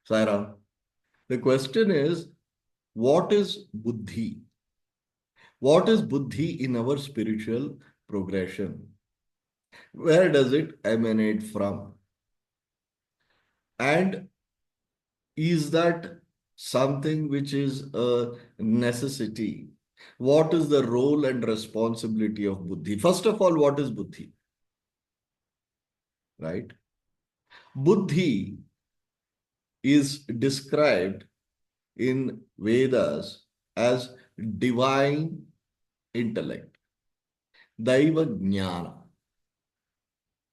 Sairam. The question is, what is Buddhi? What is Buddhi in our spiritual progression? Where does it emanate from? And is that something which is a necessity? What is the role and responsibility of Buddhi? First of all, what is Buddhi? Right? Buddhi is described in Vedas as divine intellect, Daiva Jnana.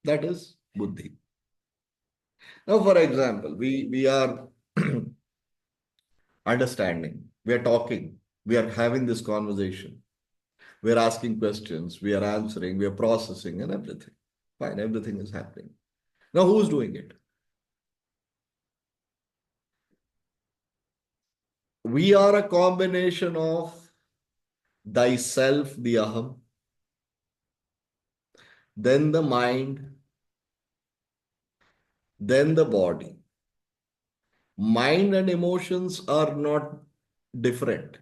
That is Buddhi. Now, for example, we are understanding, we are talking, we are having this conversation, we are asking questions, we are answering, we are processing, and everything. Fine, everything is happening. Now, who's doing it? We are a combination of thyself, the aham, then the mind, then the body. Mind and emotions are not different.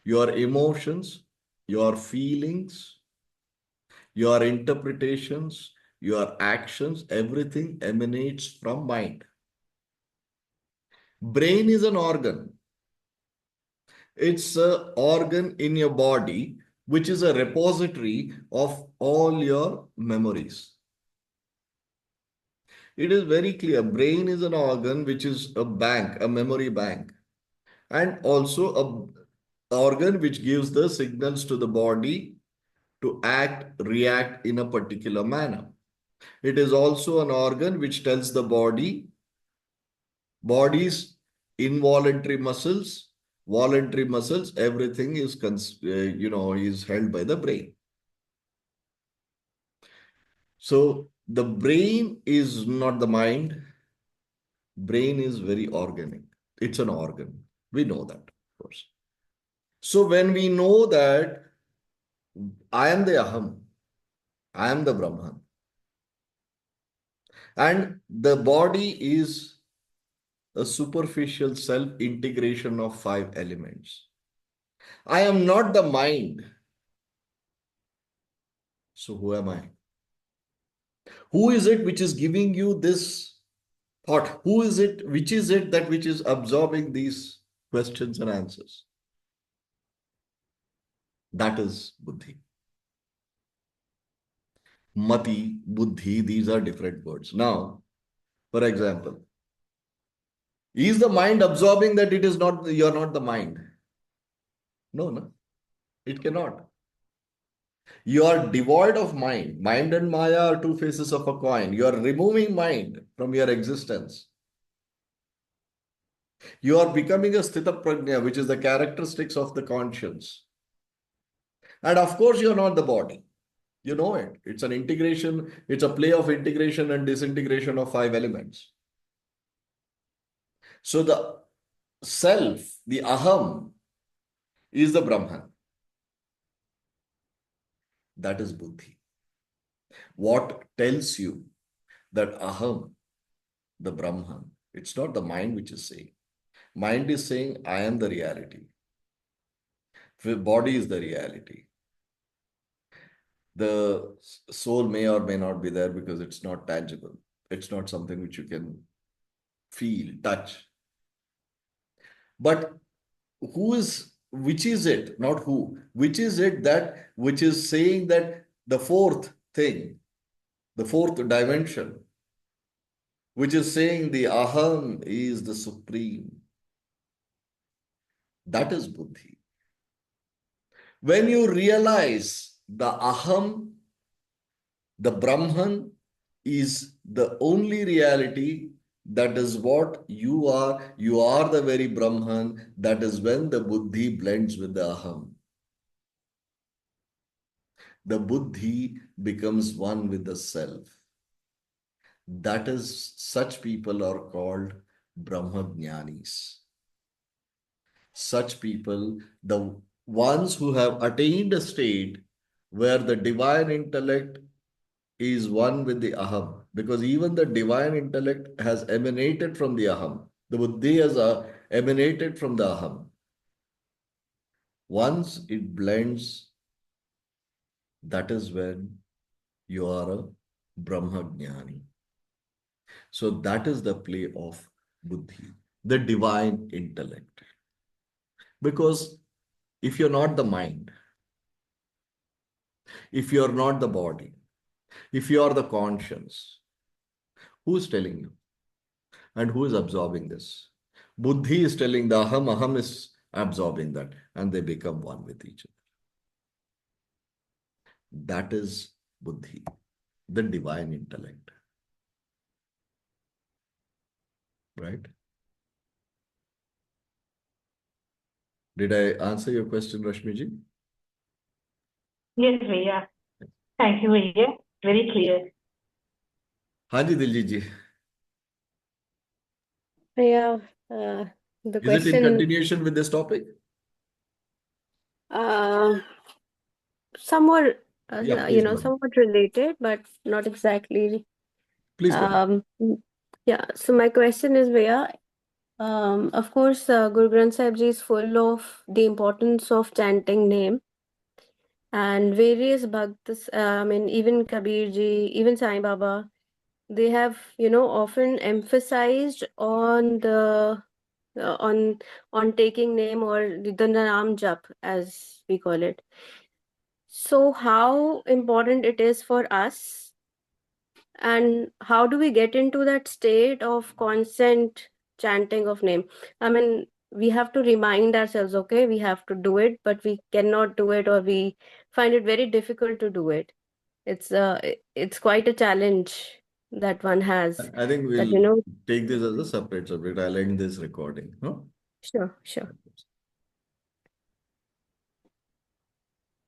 Your emotions, your feelings, your interpretations, your actions, everything emanates from mind. Brain is an organ. It's an organ in your body, which is a repository of all your memories. It is very clear. Brain is an organ which is a bank, a memory bank, and also a organ which gives the signals to the body to act, react in a particular manner. It is also an organ which tells the body's involuntary muscles, voluntary muscles, everything is, is held by the brain. So the brain is not the mind. Brain is very organic. It's an organ. We know that, of course. So when we know that I am the Aham, I am the Brahman, and the body is a superficial self-integration of five elements. I am not the mind. So who am I? Who is it which is giving you this thought? Who is it? Which is it that which is absorbing these questions and answers? That is Buddhi. Mati, Buddhi, these are different words. Now, for example, is the mind absorbing that it is not, you're not the mind? No, no, it cannot. You are devoid of mind. Mind and Maya are two faces of a coin. You are removing mind from your existence. You are becoming a sthita prajna, which is the characteristics of the conscience. And of course, you're not the body. You know it. It's an integration, it's a play of integration and disintegration of five elements. So the self, the aham, is the Brahman. That is Buddhi. What tells you that aham, the Brahman, it's not the mind which is saying. Mind is saying, I am the reality. The body is the reality. The soul may or may not be there because it's not tangible. It's not something which you can feel, touch. But which is it, not who, which is it that which is saying that the fourth thing, the fourth dimension, which is saying the aham is the supreme? That is Buddhi. When you realize the aham, the Brahman, is the only reality, that is what you are the very Brahman, that is when the Buddhi blends with the aham. The Buddhi becomes one with the self. That is, such people are called Brahmajnanis. Such people, the ones who have attained a state where the divine intellect is one with the aham, because even the divine intellect has emanated from the aham. The buddhi has emanated from the aham. Once it blends, that is when you are a Brahma Jnani. So that is the play of buddhi, the divine intellect. Because if you're not the mind, if you're not the body, if you are the conscience, who's telling you? And who is absorbing this? Buddhi is telling the aham, aham is absorbing that, and they become one with each other. That is buddhi, the divine intellect. Right? Did I answer your question, Rashmiji? Yes, Bhaiya. Thank you, Bhaiya. Very clear. हाँ जी दिलजीत जी. Yeah, uh, the Is it in question, continuation with this topic? uh, somewhat, Yeah, please go ahead. somewhat related, but not exactly. Please go ahead. Um, yeah. So my question is, Vaya, of course, Guru Granth Sahib Ji is full of the importance of chanting name, and various bhaktas. I mean, even Kabir Ji, even Sai Baba, they have, often emphasized on the uh, on on taking name or the Naam Jap, as we call it. So, how important it is for us, and how do we get into that state of constant chanting of name? I mean, we have to remind ourselves, okay, we have to do it, but we cannot do it, or we find it very difficult to do it. It's quite a challenge that one has. I think That we'll take this as a separate subject. I'll end this recording. Huh? sure, sure.